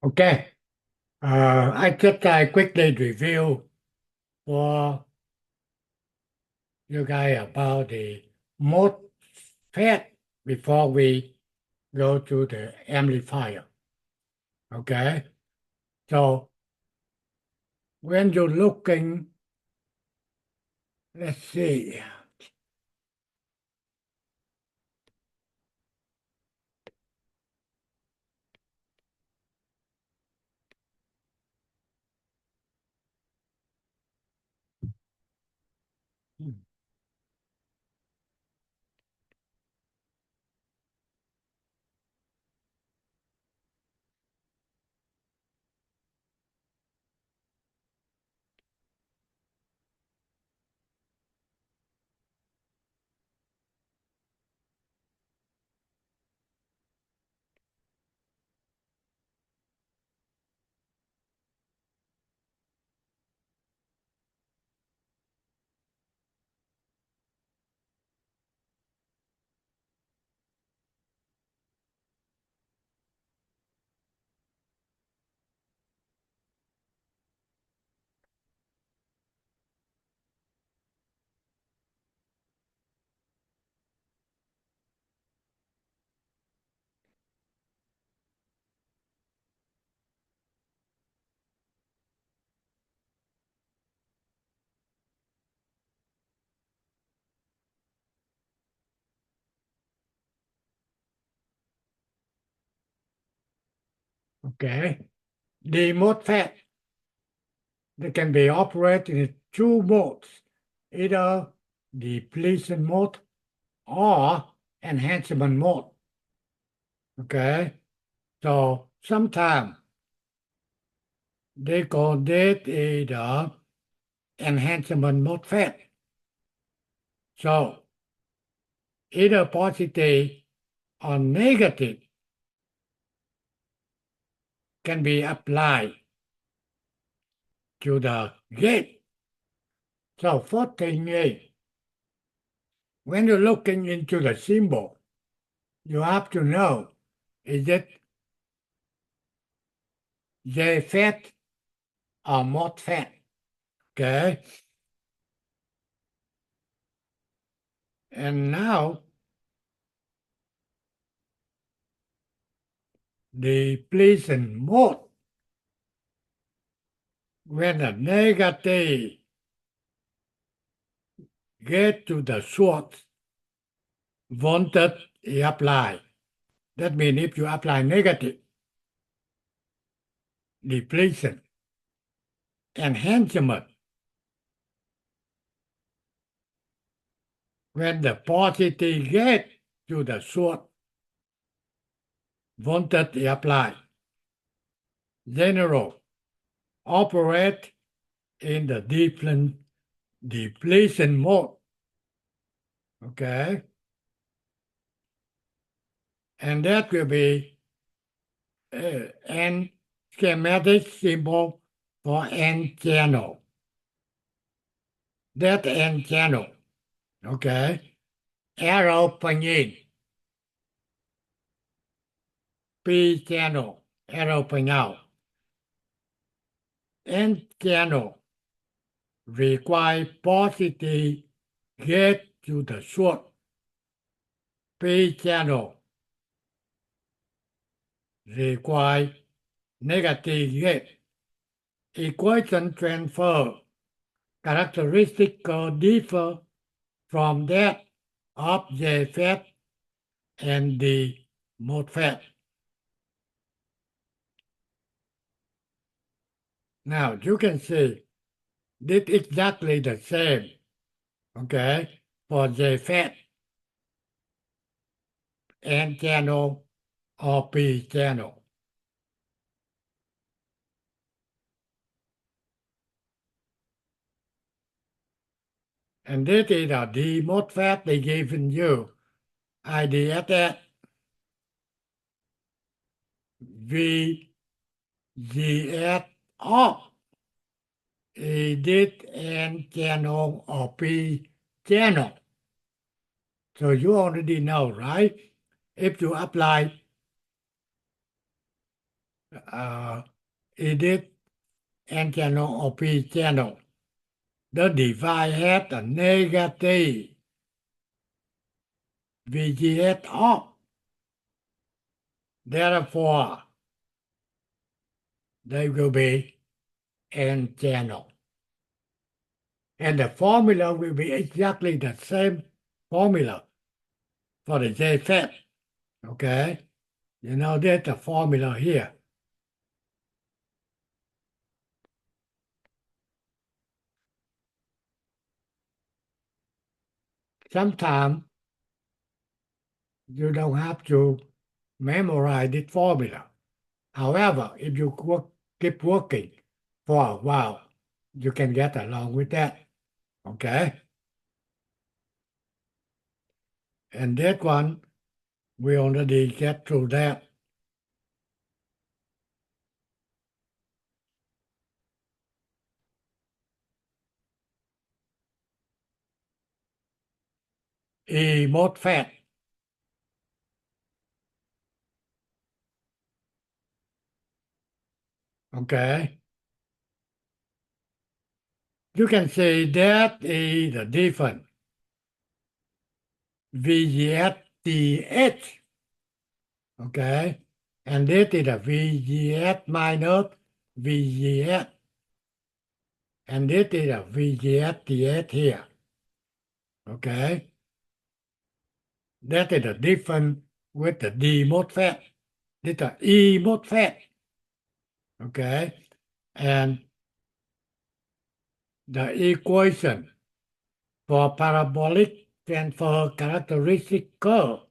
Okay. I just quickly review for you guys about the MOSFET before we go to the amplifier. Okay. So when you're looking, let's see. Okay. The MOSFET, they can be operated in two modes, either depletion mode or enhancement mode. Okay. So sometimes they call that the enhancement MOSFET. So either positive or negative can be applied to the gate. So first thing is, when you're looking into the symbol, you have to know, is it JFET or MOSFET? Okay. And now the depletion mode, when the negative get to the source, voltage is applied. That means if you apply negative depletion, enhancement, when the positive get to the source, voltage is applied. General operate in the depletion mode. Okay. And that will be an schematic symbol for N channel. That N channel. Okay. Arrow pinyin. P channel. Arrow pinyin. N channel require positive get to the source. P channel require negative get. Equation transfer characteristic differ from that of the FET and the MOSFET. Now you can see this exactly the same, okay, for the FET N channel or P channel. And this is the MOSFET they given you. IDSS VGS off. Is this N channel or P channel? So you already know, right? If you apply is it N channel or P channel? The device has a negative VGS off. Therefore, they will be N channel. And the formula will be exactly the same formula for the JFET. Okay? You know, there's the formula here. Sometimes you don't have to memorize this formula. However, if you keep working for a while, you can get along with that. Okay? And that one, we already get through that. E MOSFET. Okay? You can say that is the difference. VGS-TH. Okay? And this is a VGS minus VGS. And this is a VGS-TH here. Okay? That is the difference with the D MOSFET. This is E MOSFET. Okay? And the equation for parabolic transfer characteristic curve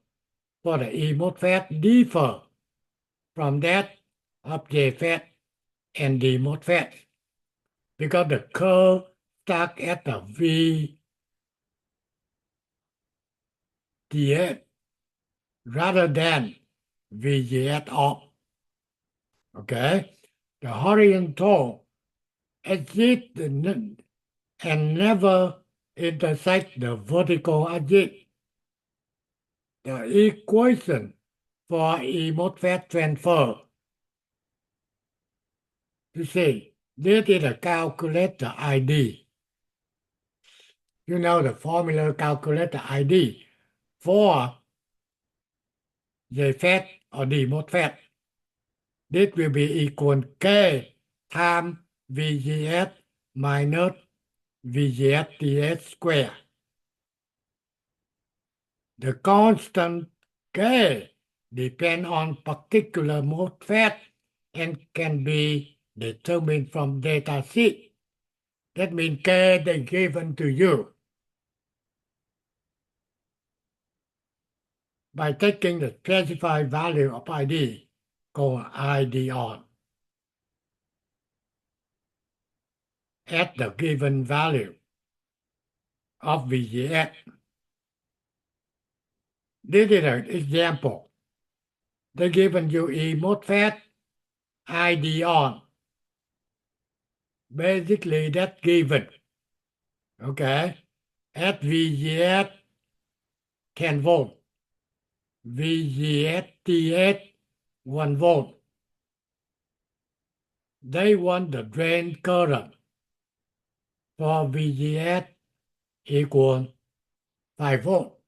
for the E MOSFET differ from that of JFET and D MOSFET because the curve starts at the VGS rather than VGS off. Okay? The horizontal axis and never intersect the vertical axis. The equation for E MOSFET transfer. You see, this is a calculator ID. You know the formula calculator ID for JFET or D MOSFET. This will be equal K times VGS minus VGS-TH square. The constant K depends on particular MOSFET and can be determined from data sheet. That means K they given to you by taking the specified value of ID called ID on at the given value of VGS. This is an example. They given you a MOSFET ID on. Basically, that's given. Okay? At VGS 10 volt. VGS-TH 1 volt. They want the drain current for VGS equal 5 volt.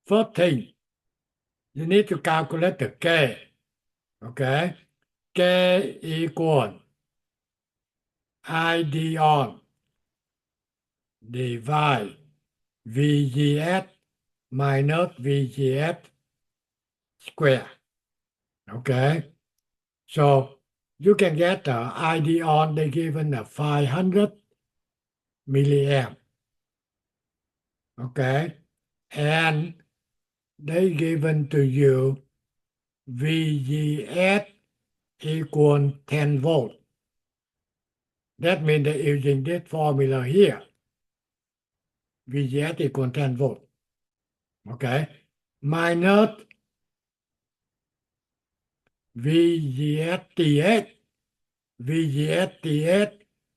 First thing, you need to calculate the K. Okay? K equal ID on divide VGS minus VGS square. Okay? So you can get the ID on, they given a 500 milliamp. Okay? And they given to you VGS equal 10 volt. That means they're using this formula here. VGS equal 10 volt. Okay? Minus VGS-TH. VGS-TH,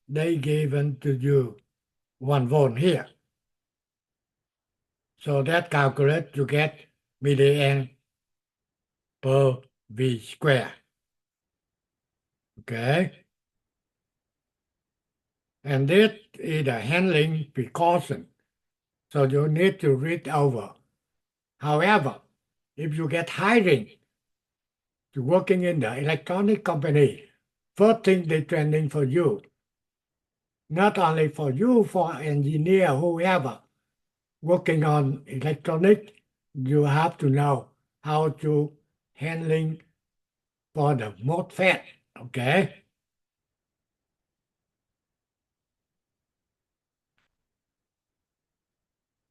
they given to you 1 volt here. So that calculate you get milliamp per V square. Okay? And this is a handling precaution. So you need to read over. However, if you get hiring to working in the electronic company, first thing they training for you, not only for you, for engineer, whoever working on electronic, you have to know how to handling for the MOSFET, okay?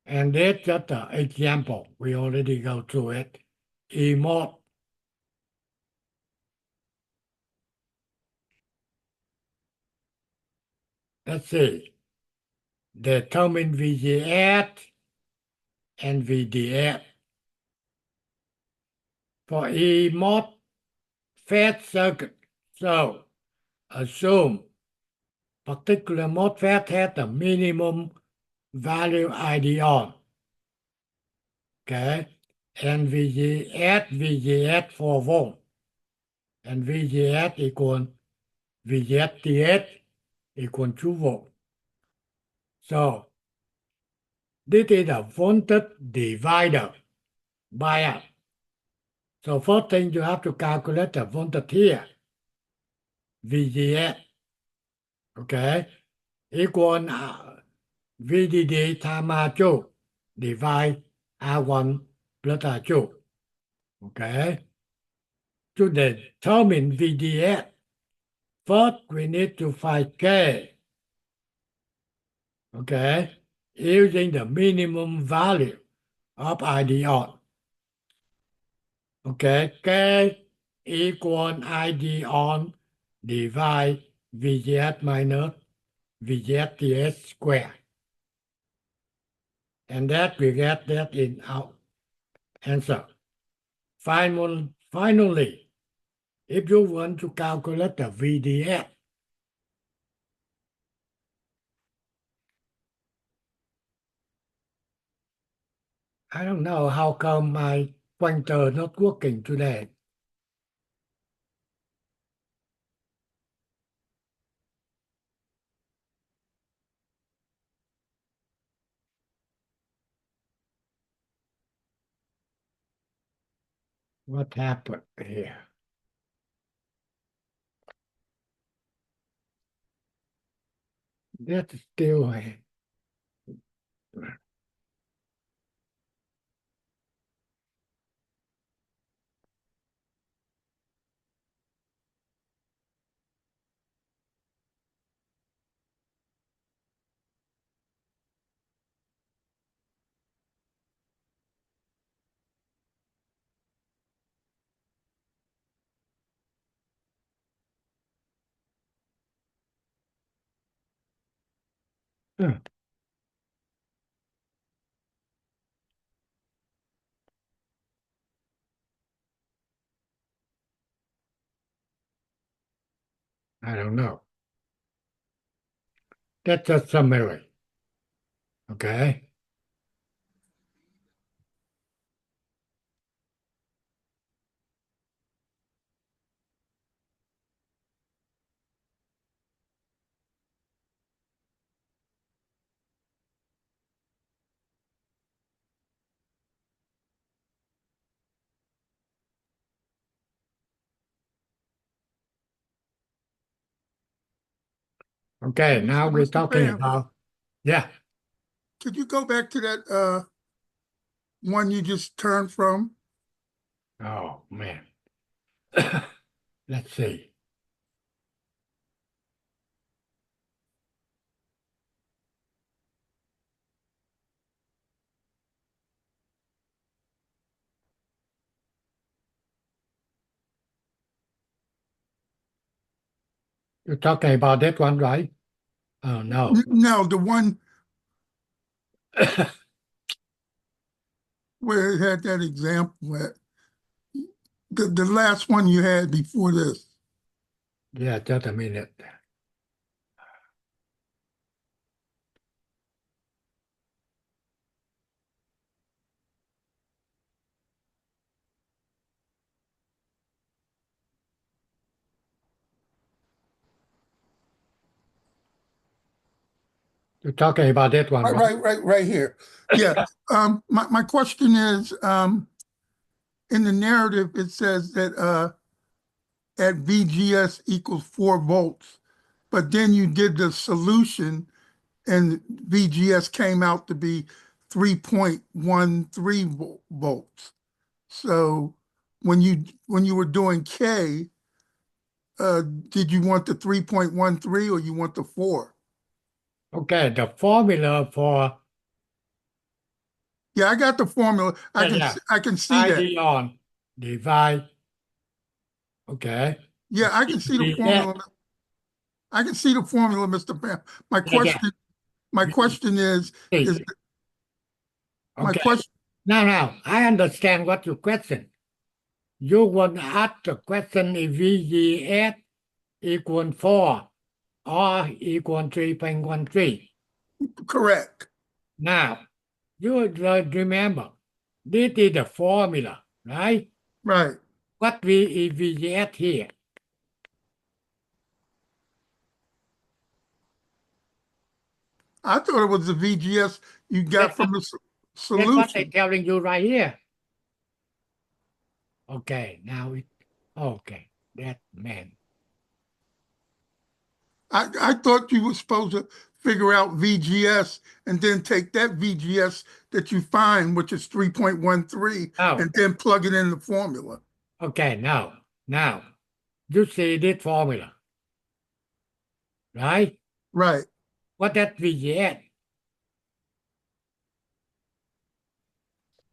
And that's just an example. We already go through it. EMOD, let's see, determine VGS and VDS. For EMOD FET circuit, so assume particular MOSFET has the minimum value ID on, okay? And VGS 4 volt, and VGS equal VGS equal 2 volt. So this is a voltage divider bias. So first thing you have to calculate the voltage here, VGS, okay, equal VDD times R2 divide R1 plus R2, okay. To determine VDS, first we need to find K, okay, using the minimum value of ID on. Okay, K equal ID on divide VGS minus VGS TS square. And that we get that in our answer. Finally, if you want to calculate the VDS, I don't know how come my pointer not working today. What happened here? That's still huh, I don't know. That's a summary. Okay. Okay, now we're Mr. talking Graham, about, yeah. could you go back to that one you just turned from? Oh man. Let's see. You're talking about that one, right? Oh no. No, the one where it had that example, the last one you had before this. Yeah, just a minute. You're talking about that one, right? Right here. Yeah. My question is, in the narrative, it says that at VGS equals 4 volts, but then you did the solution and VGS came out to be 3.13 volts. So when you were doing K, did you want the 3.13 or you want the 4? Okay, the formula for Yeah, I got the formula. yeah, I can see that. ID on divide. Okay. Yeah, I can see the Yeah, formula. I can see the formula, Mr. Bam. My yeah. question, my question is See, my okay. question. Now, I understand what your question. You want to ask the question if VGS equal 4 or equal 3.13. Correct. Now, you remember, this is the formula, right? Right. What we is VGS here? I thought it was the VGS you got That's from the what they're solution. telling you right here. Okay, now it, okay, that man. I thought you were supposed to figure out VGS and then take that VGS that you find, which is 3.13, Oh, and then plug it in the formula. okay, now, you see this formula, right? Right. What that VGS?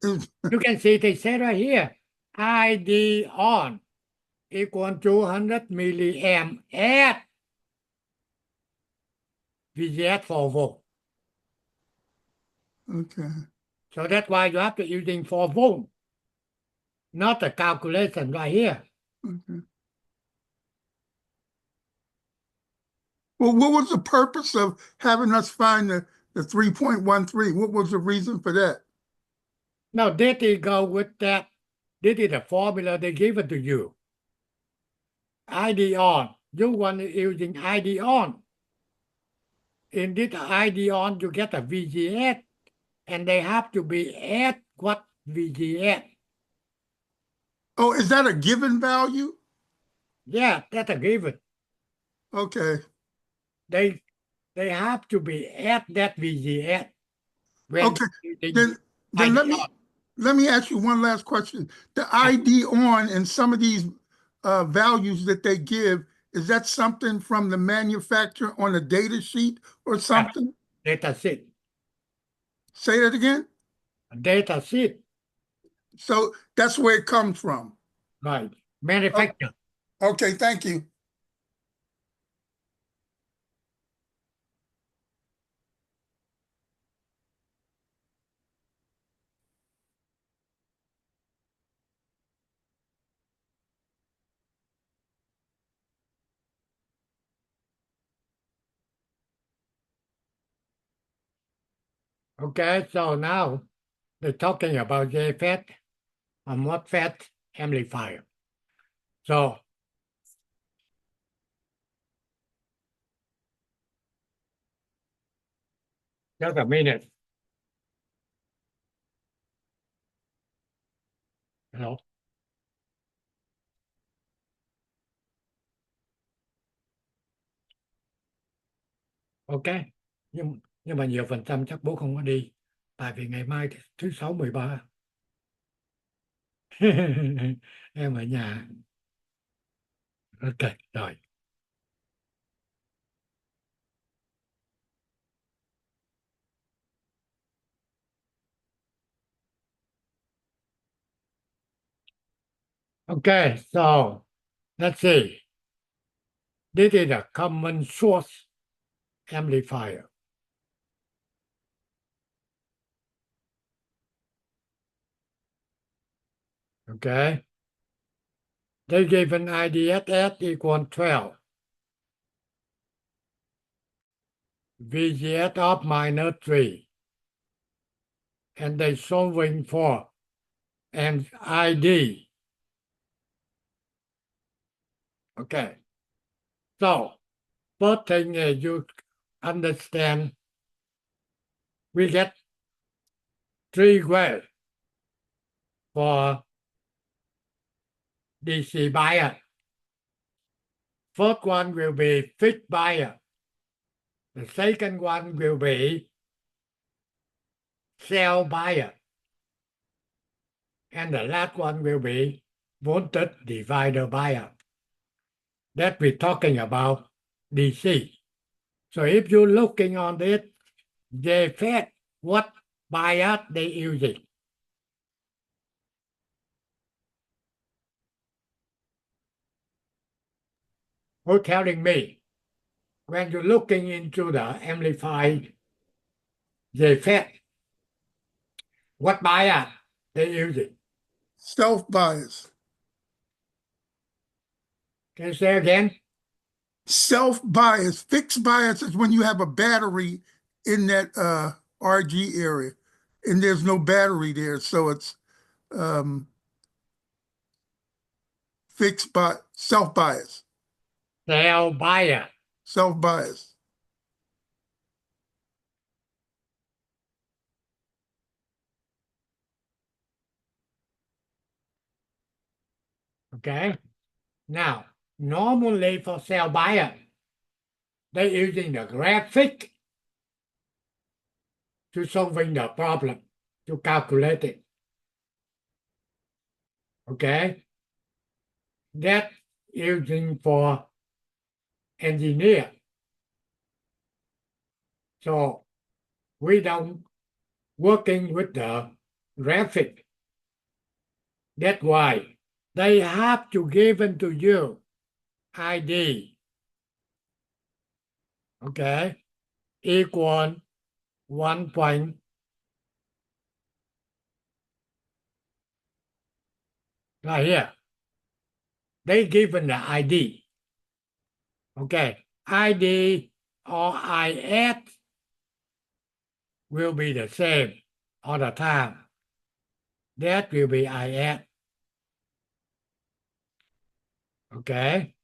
It's- You can see they say right here, ID on equal 200 milliamp at VGS 4 volt. Okay. So that's why you have to using 4 volt, not the calculation right here. Okay. Well, what was the purpose of having us find the 3.13? What was the reason for that? Now, this is go with that. This is the formula they give it to you. ID on. You want using ID on. In this ID on, you get a VGS, and they have to be at what VGS. Oh, is that a given value? Yeah, that's a given. Okay. They they have to be at that VGS when Okay. using Then ID on. let me ask you one last question. The ID on and some of these values that they give, is that something from the manufacturer on a data sheet or Yeah, something? data sheet. Say that again. Data sheet, So that's where it comes from. right. Oh, Manufacturer. okay, thank you. Okay, so now they're talking about JFET and MOSFET amplifier. So just a minute. Hello. Ok. Nhưng mà nhiều phần trăm chắc bố không có đi. Tại vì ngày mai thứ sáu 13. Em ở nhà. Ok, rồi. Okay, so let's see. This is a common source amplifier. Okay. They give an IDSS equal 12. VGS of minus 3. And they solving for an ID. Okay. So first thing is you understand we get three ways for DC bias. First one will be fixed bias. The second one will be cell bias. And the last one will be voltage divider bias. That we're talking about DC. So if you're looking on this, they said what bias they using. Who's telling me when you're looking into the amplified they said what bias they using? Self-bias. Can you say again? Self-bias. Fixed bias is when you have a battery in that RG area and there's no battery there. So it's fixed by self-bias. Cell bias. Self-bias. Okay. Now, normally for cell bias, they're using the graphic to solving the problem, to calculate it. Okay. That's using for engineer. So we don't working with the graphic. That's why they have to give to you ID. Okay. Equal 1 point right here. They given the ID. Okay. ID or IS will be the same all the time. That will be IS. Okay.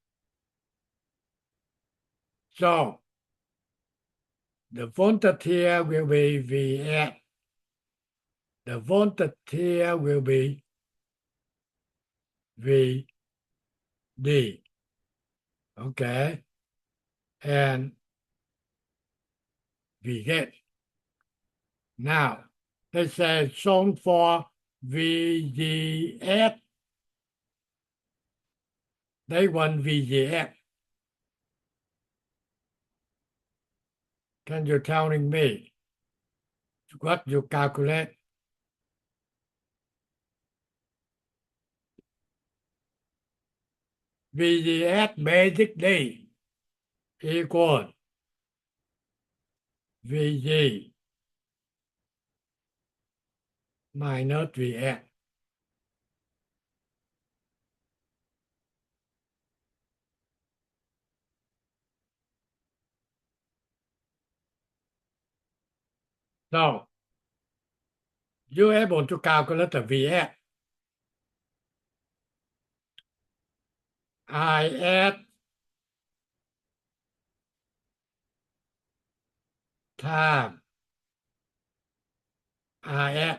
So the voltage here will be Vs. The voltage here will be Vd. Okay. And Vget. Now, they say shown for VGS. They want VGS. Can you telling me what you calculate? VGS basically equal VG minus VS. So you're able to calculate the VS. IS time IS.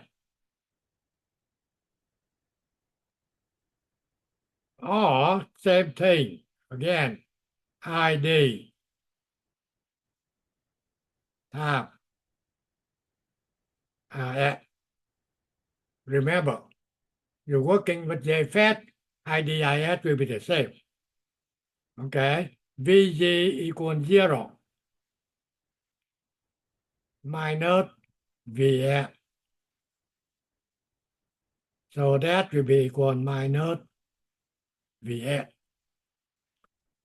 Or same thing again. ID time IS. Remember, you're working with JFET, IDIS will be the same. Okay, VG equals 0 minus VS. So that will be equal minus VS.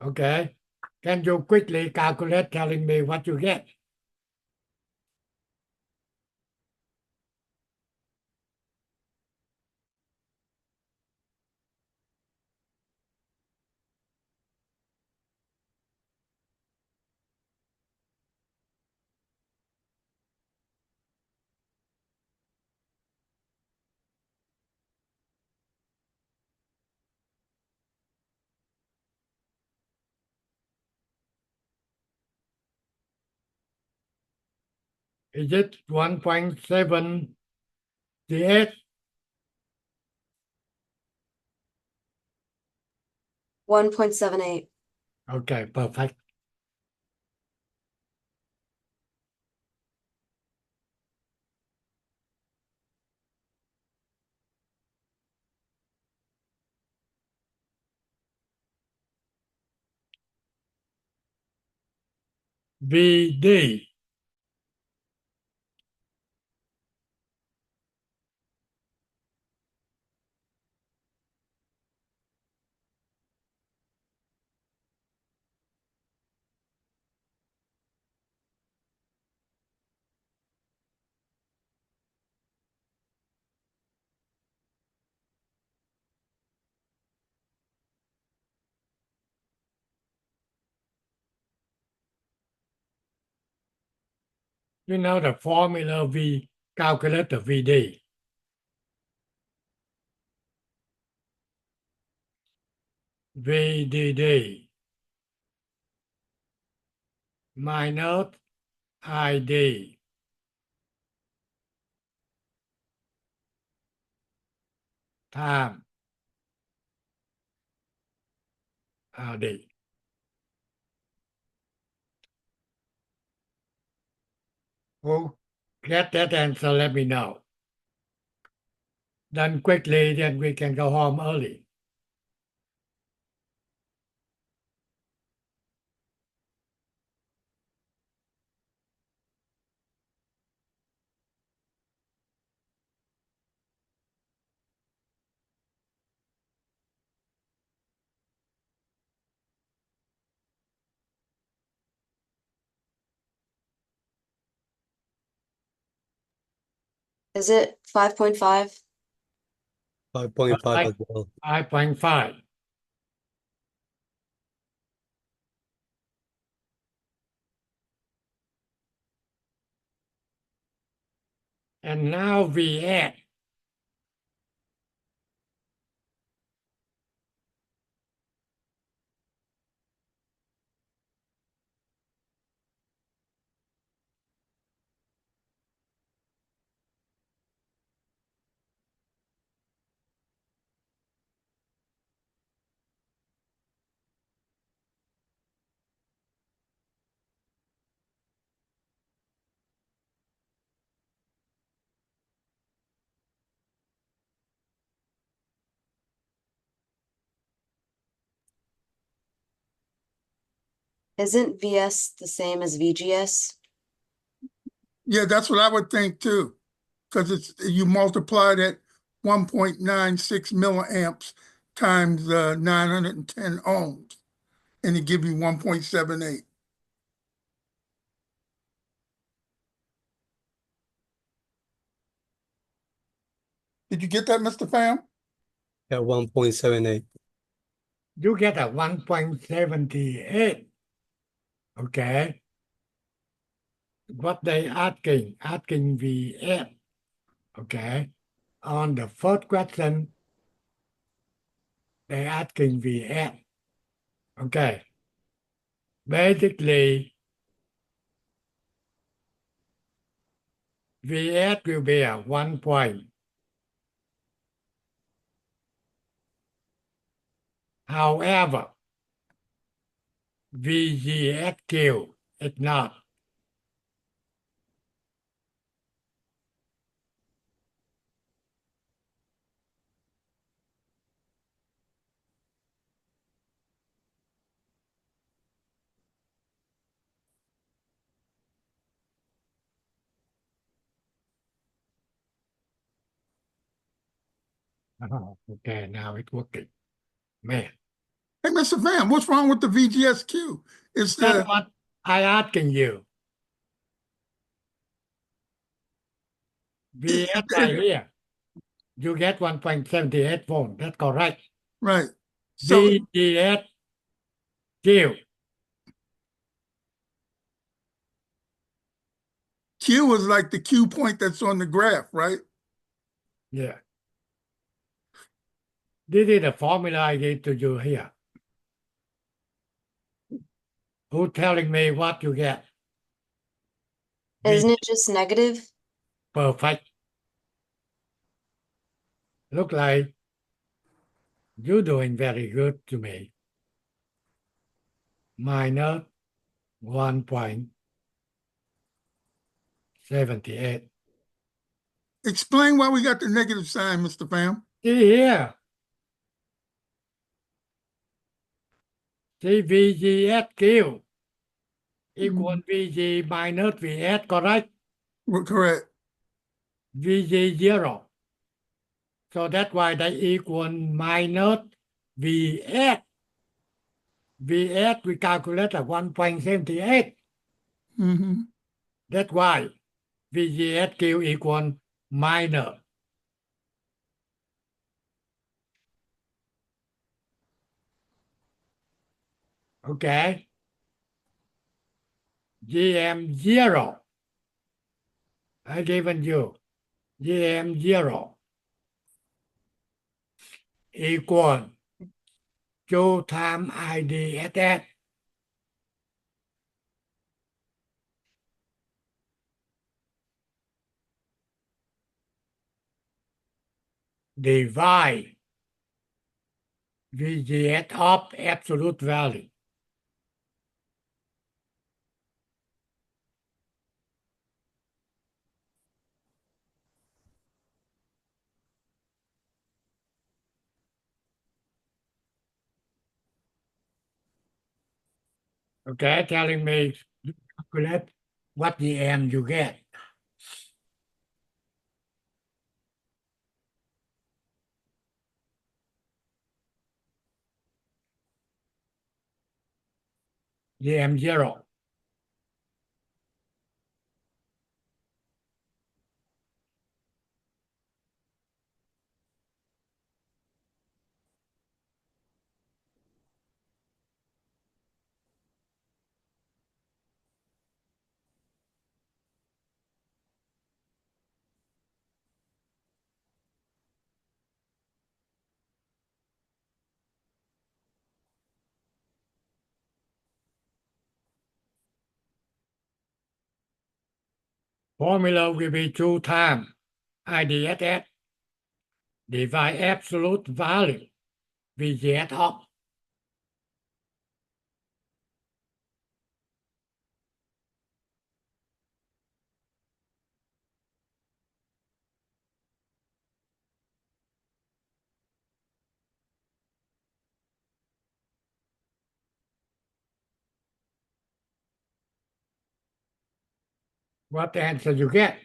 Okay, can you quickly calculate telling me what you get? Is it 1.78? 1.78. Okay, perfect. VD. You know the formula V, calculate the VD. VDD minus ID time RD. Who get that answer, let me know. Done quickly, then we can go home early. Is it 5.5? 5.5 as well. 5.5. And now we add. Isn't VS the same as VGS? Yeah, that's what I would think too. Because you multiply that 1.96 milliamps times 910 ohms, and it give you 1.78. Did you get that, Mr. Pham? At 1.78. You get a 1.78. Okay. What they asking VF. Okay. On the first question, they asking VF. Okay. Basically, VS will be a 1 point. However, VGSQ is not. Oh, okay, now it's working. Man, Hey, Mr. Pham, what's wrong with the VGSQ? It's that's the what I asking you. VS right here. You get 1.78 volt. That's correct. right. So VGSQ. Q is like the Q point that's on the graph, right? Yeah. This is the formula I gave to you here. Who telling me what you get? Isn't it just negative? Perfect. Look like you're doing very good to me. Minus 1.78. Explain why we got the negative sign, Mr. Pham. See here. See VGSQ equal VG minus VS, correct? We're correct. VG 0. So that's why they equal minus VS. VS we calculate at 1.78. Mm-hmm. That's why VGSQ equal minus. Okay. GM 0. I given you GM 0 equal 2 times IDSS divide VGS of absolute value. Okay, telling me calculate what the end you get. GM 0. Formula will be 2 times IDSS divide absolute value VGS of. What answer you get?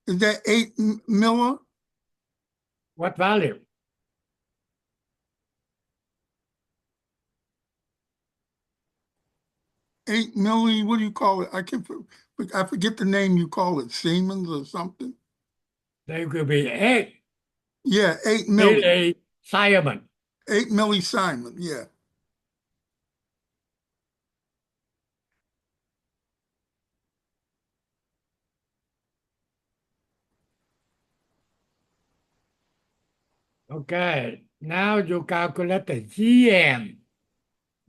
Is that 8 miller? What value? 8 milli, what do you call it? I forget the name you call it, Siemens or something. They will be 8 Yeah, 8 milli. millisiemen. 8 millisiemen, yeah. Okay, now you calculate the GM.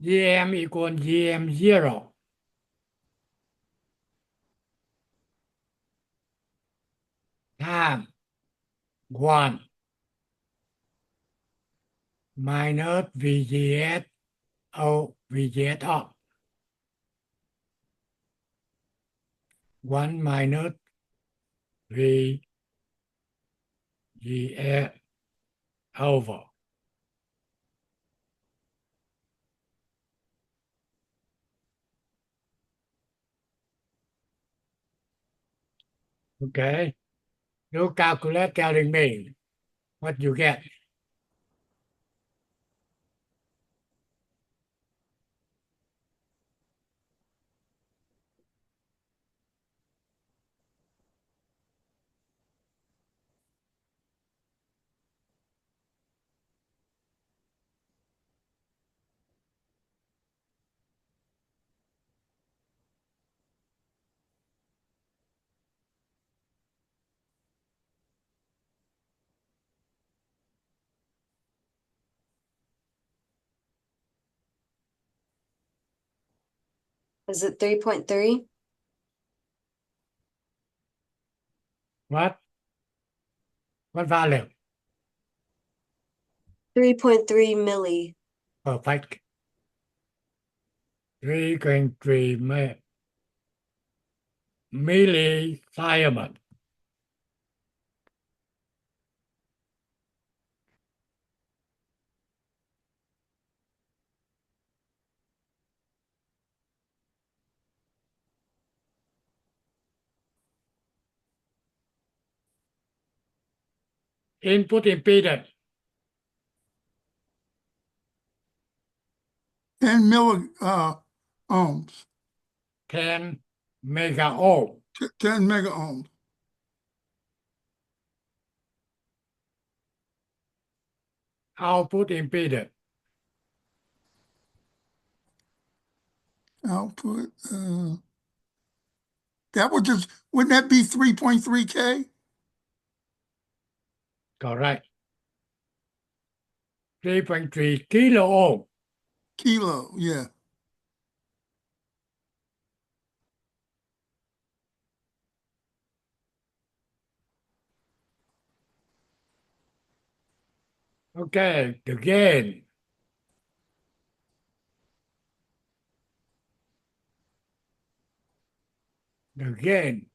GM equal GM 0 times 1 minus VGS VGS of 1 minus VGS over. Okay, you calculate telling me what you get. Is it 3.3? What? What value? 3.3 milli. Perfect. 3.3 millisiemens. Input impedance 10 ohms, 10 mega ohm. 10 mega ohms. Output impedance Output, that would just, wouldn't that be 3.3K? correct. 3.3 kilo ohm. Kilo, yeah. Okay, the gain. The gain.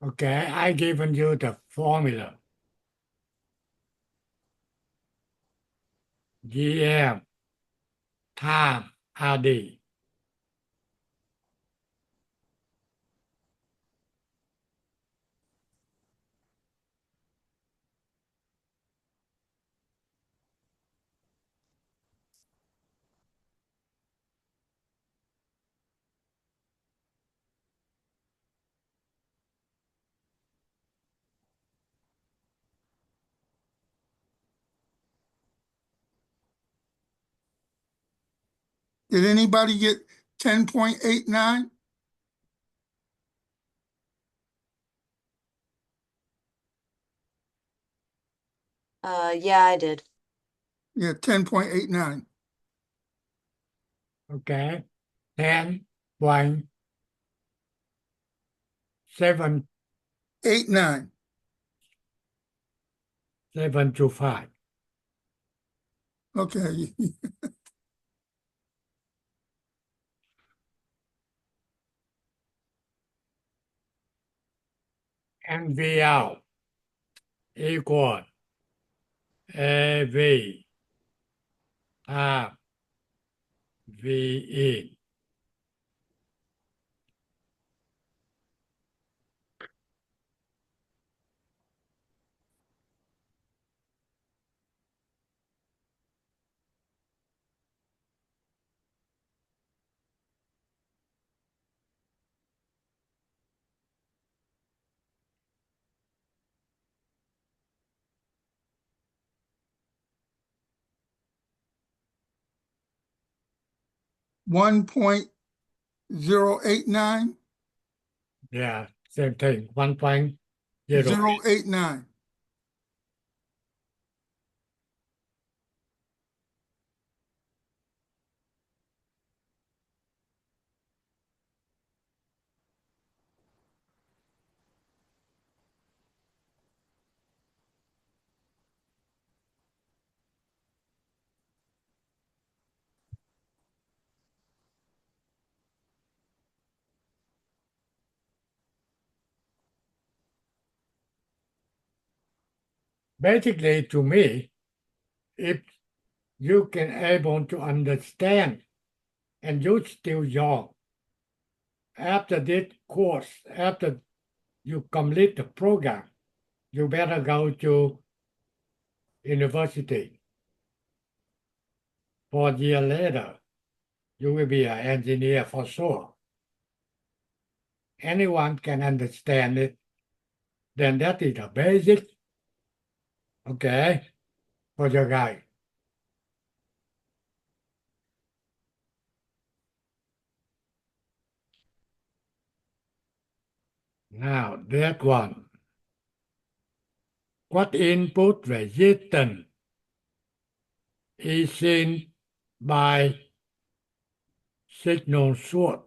Okay, I given you the formula. GM time RD. Did anybody get 10.89? Yeah, I did. Yeah, 10.89. Okay, 10.775. 89. Okay. NVL equal AV time VE. One point zero eight nine. Yeah, same thing. 1.0. 089. Basically, to me, if you can able to understand and you're still young, after this course, after you complete the program, you better go to university. 4 years later, you will be an engineer for sure. Anyone can understand it. Then that is the basic, okay, for your guy. Now that one. What input resistance is seen by signal source?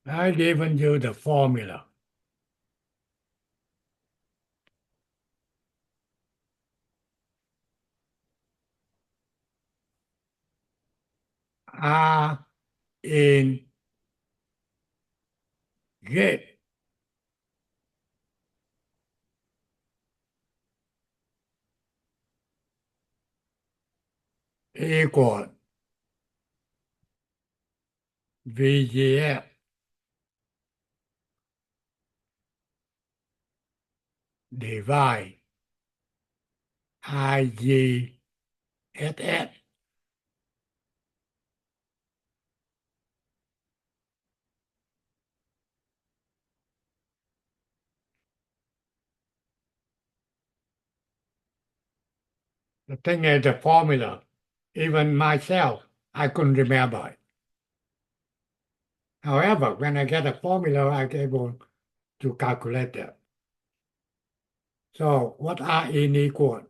I given you the formula. R in gate equal VGS divide IGSS. The thing is the formula. Even myself, I couldn't remember it. However, when I get a formula, I'm able to calculate it. So what R in equal?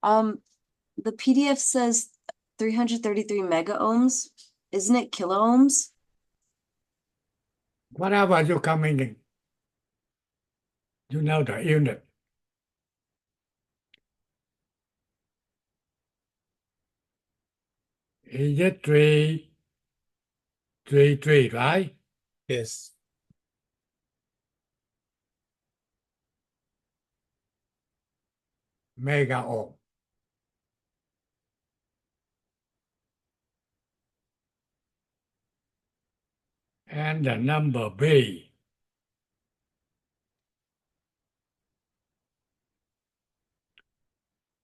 The PDF says 333 mega ohms. Isn't it kilo ohms? Whatever you coming in, you know the unit. Is it 333, right? Yes. Mega ohm. And the number B.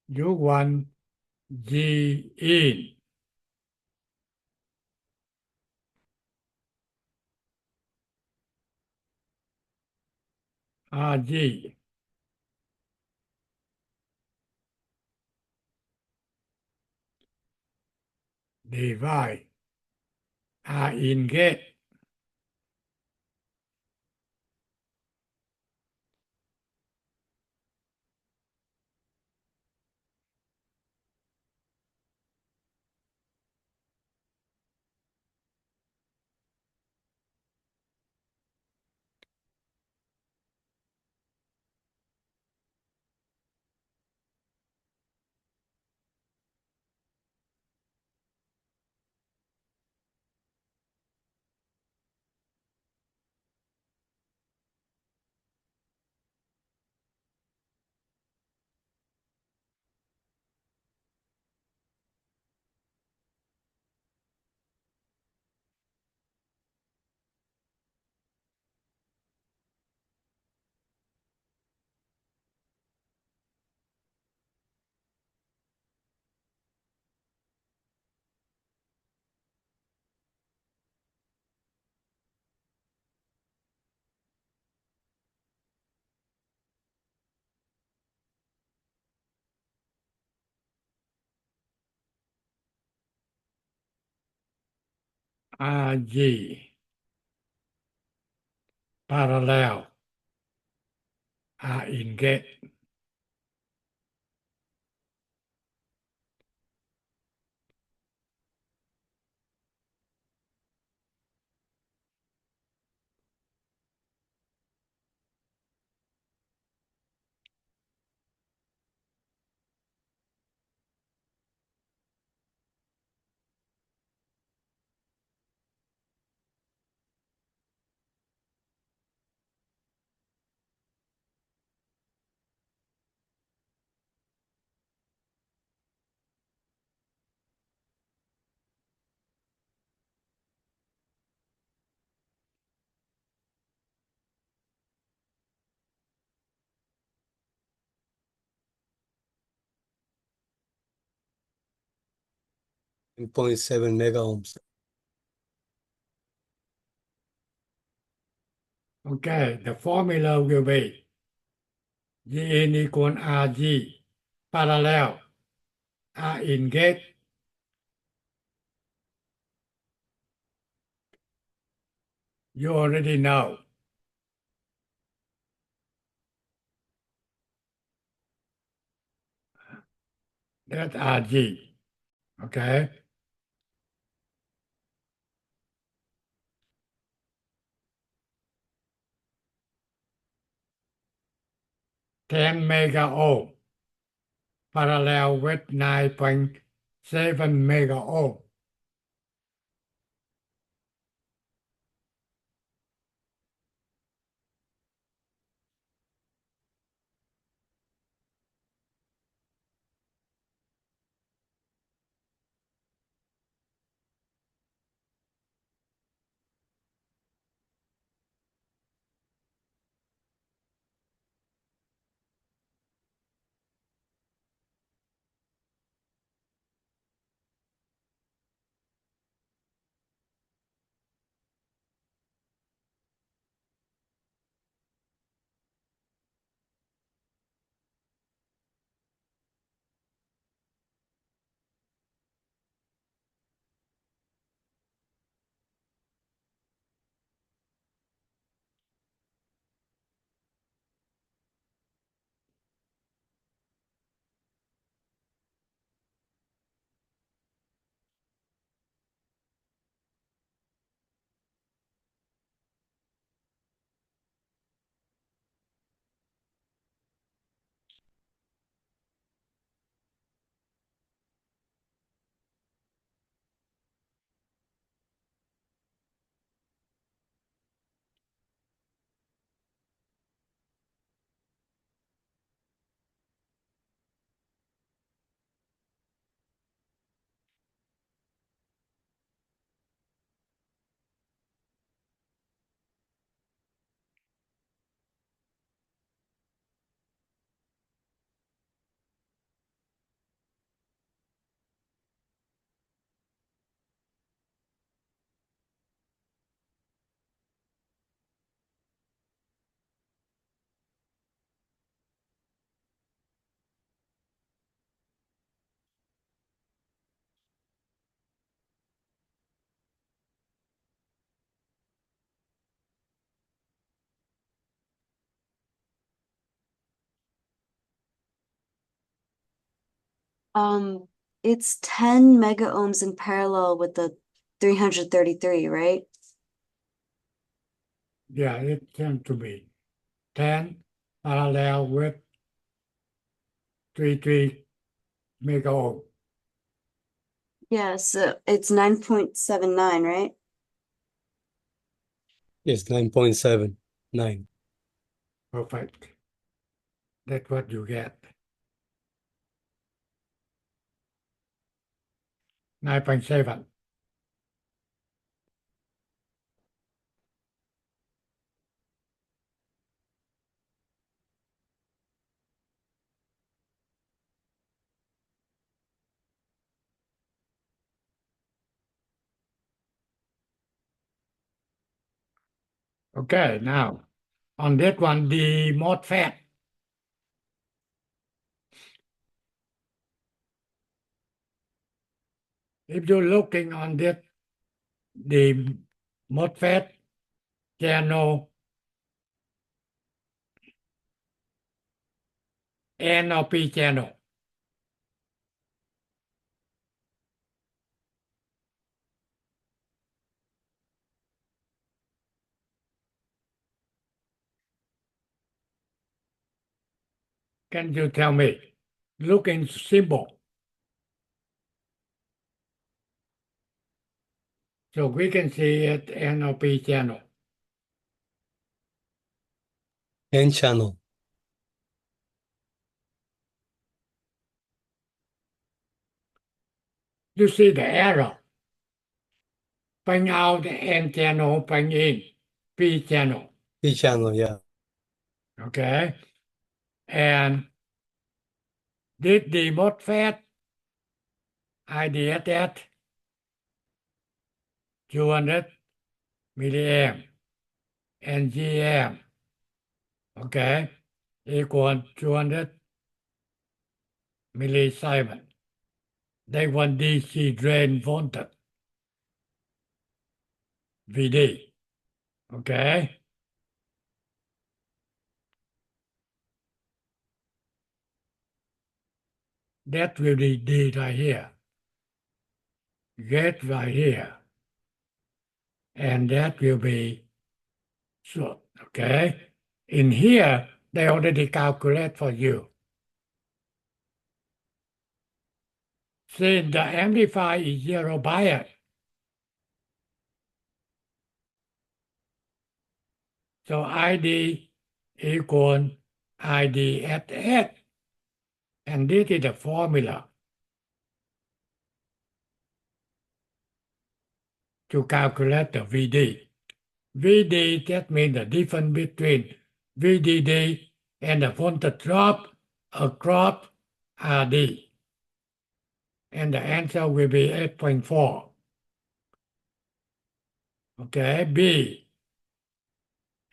You want G in. RG divide R in gate RG parallel R in gate. 0.7 mega ohms. Okay, the formula will be G in equal RG parallel R in gate you already know. That's RG. Okay. Ten mega ohm parallel with 9.7 mega ohm. It's 10 mega ohms in parallel with the 333, right? Yeah, it seems to be 10 parallel with 33 mega ohm. Yeah, so it's 9.79, right? Yes, 9.79. Perfect. That's what you get. 9.7. Okay, now on that one, the MOSFET. If you're looking on this, the MOSFET channel N or P channel. Can you tell me? Looking simple. So we can see it N or P channel. N channel. You see the error. Bring out the N channel, bring in P channel. P channel, yeah. Okay. And did the MOSFET IDS that 200 milliamp NGM, okay, equal 200 millisiemens. They want DC drain voltage, VD, okay? That will be D right here. Gate right here. And that will be short, okay? In here, they already calculate for you. Since the amplifier is zero bias, so ID equal ID at S. And this is the formula to calculate the VD. VD, that means the difference between VDD and the voltage drop across RD. And the answer will be 8.4. Okay, B.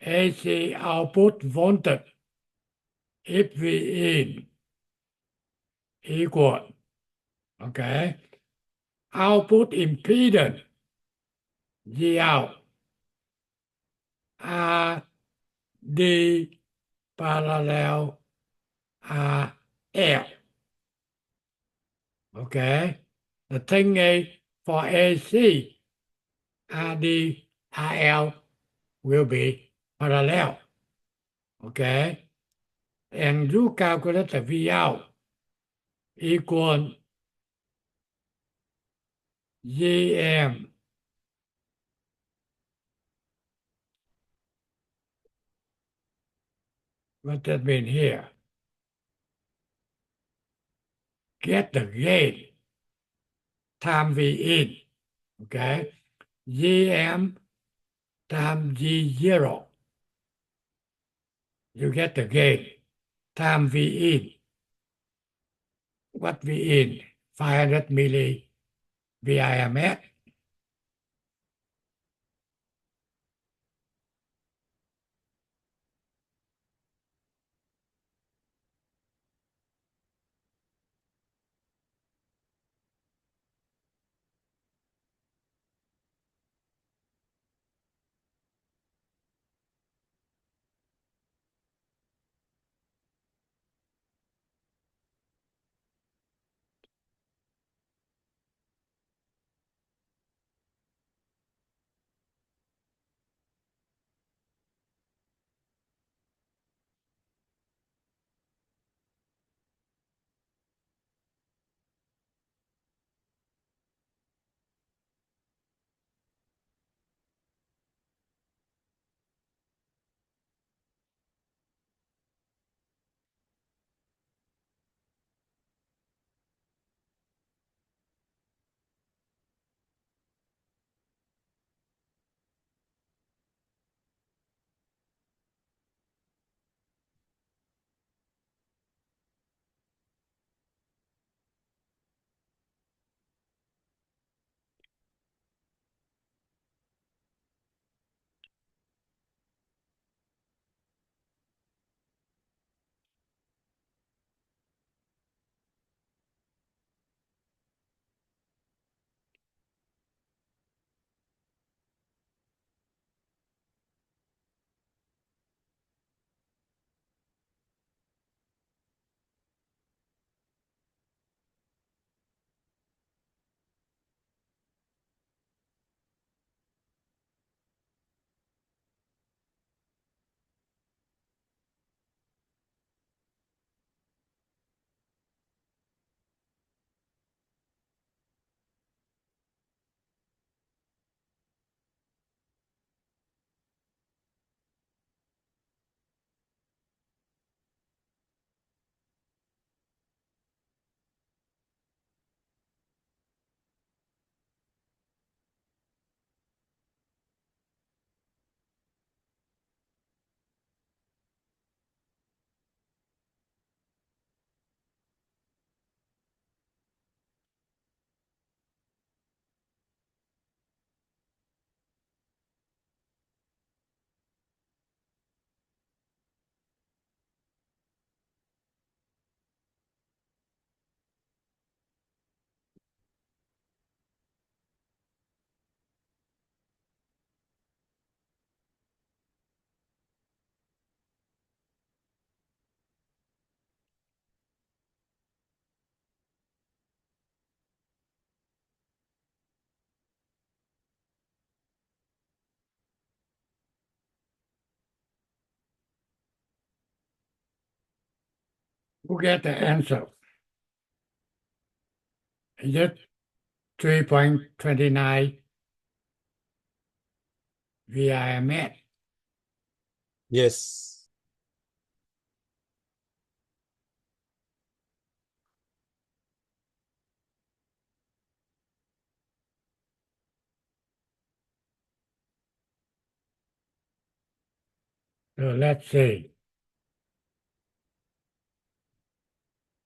AC output voltage if V in equal, okay, output impedance G out RD parallel RL. Okay, the thing is for AC, RD RL will be parallel. Okay, and you calculate the V out equal GM what that mean here? Get the gain time V in, okay? GM times G0. You get the gain time V in. What V in? 500 milli VIMS. Who get the answer? Is it 3.29 VIMS? Yes. So let's see.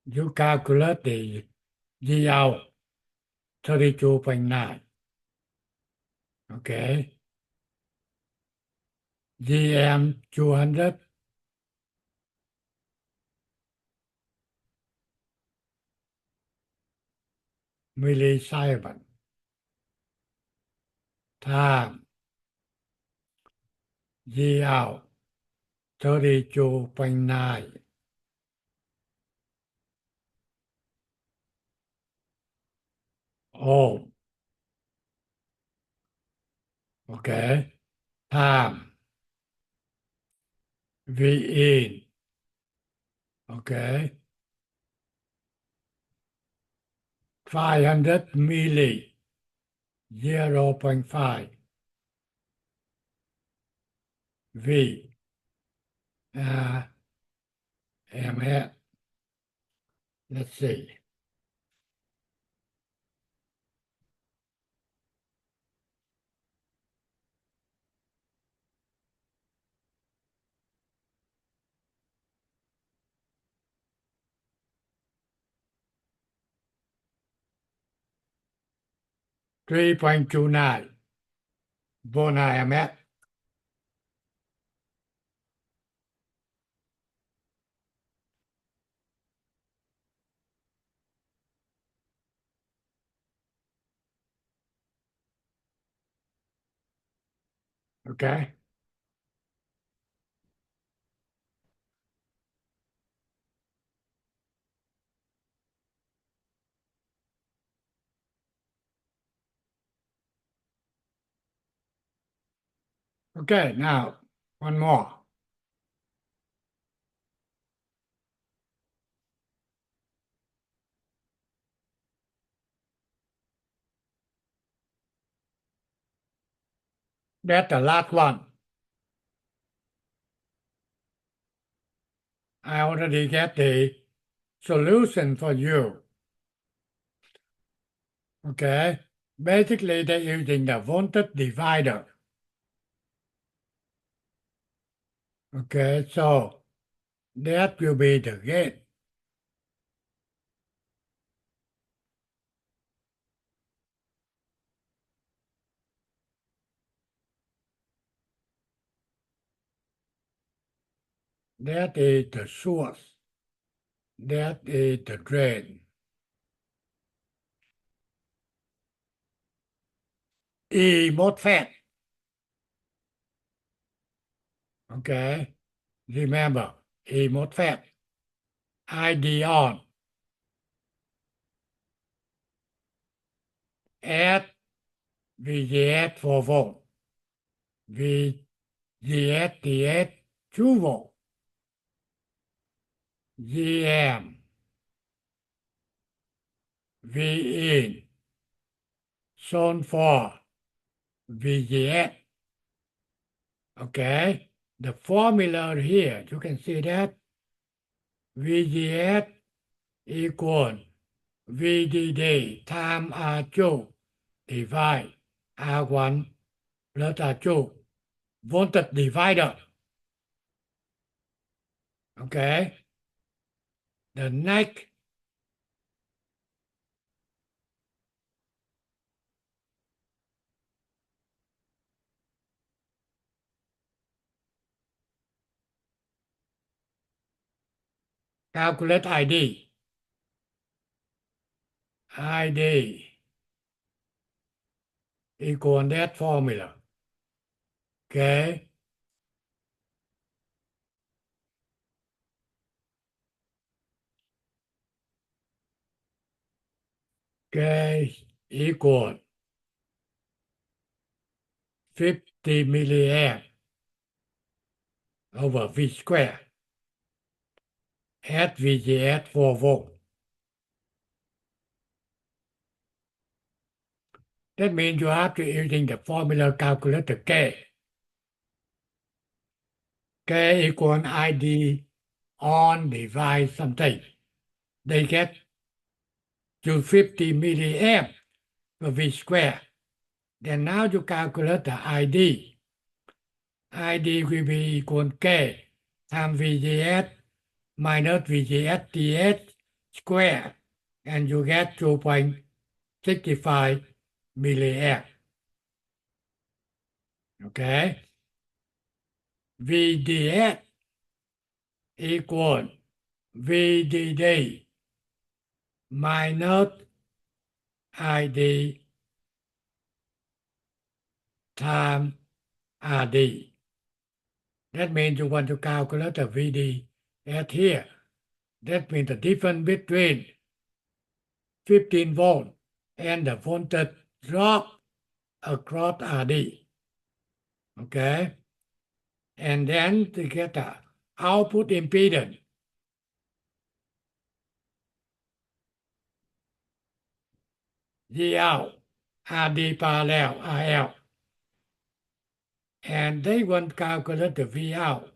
You calculate the G out 32.9. Okay. GM 200. Millisiemen. Time G out 32.9. Ohm. Okay. Time V in. Okay. 500 milli. 0.5 V MS. Let's see. $3.29 volt IMS. Okay. Okay, now one more. That's the last one. I already get the solution for you. Okay. Basically, they're using the voltage divider. Okay, so that will be the gate. That is the source. That is the drain. E MOSFET. Okay. Remember, E MOSFET. ID on. Add VGS 4 volt. VGS TS 2 volt. GM V in. Zone 4. VGS. Okay. The formula here, you can see that VGS equal VDD time R2 divide R1 plus R2 voltage divider. Okay. The next calculate ID. ID equal that formula. Okay. K equal 50 milliamp over V square. at VGS 4 volt. That means you have to using the formula calculator K. K equal ID on divide something. They get to 50 milliamp per V square. Then now you calculate the ID. ID will be equal K times VGS minus VGS TS square, and you get 2.65 milliamp. Okay? VDS equal VDD minus ID times RD. That means you want to calculate the VD at here. That means the difference between 15 volt and the voltage drop across RD. Okay? And then to get the output impedance. Out, RD parallel, RL. And they want to calculate the V out.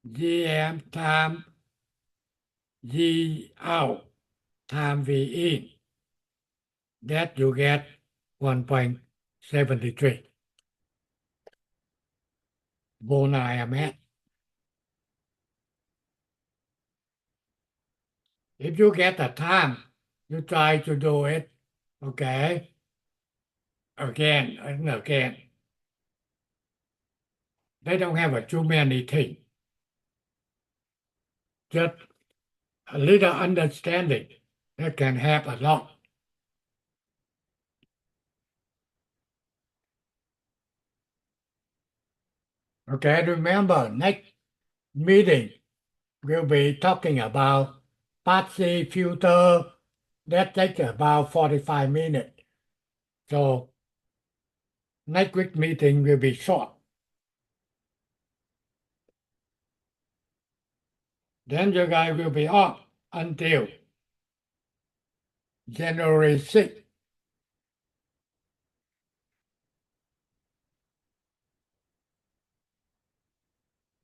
GM times G out times V in. That you get 1.73 volt IMS. If you get the time, you try to do it, okay? Again and again. They don't have too many things. Just a little understanding that can help a lot. Okay, remember, next meeting we'll be talking about passive filter. That takes about 45 minutes. So next week meeting will be short. Then you guys will be off until January 6th.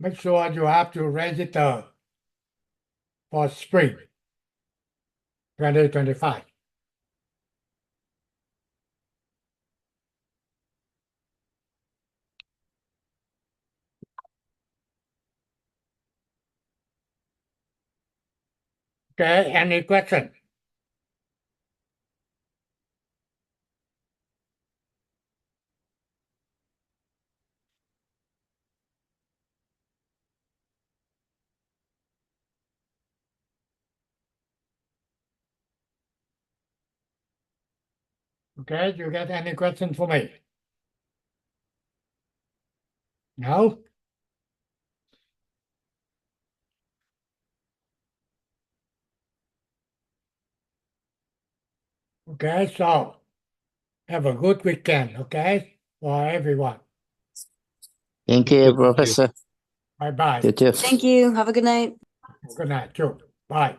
Make sure you have to register for spring 2025. Okay, any question? Okay, you got any question for me? No? Okay, so have a good weekend, okay, for everyone. Thank you, Professor. Bye-bye. You too. Thank you. Have a good night. Good night, too. Bye.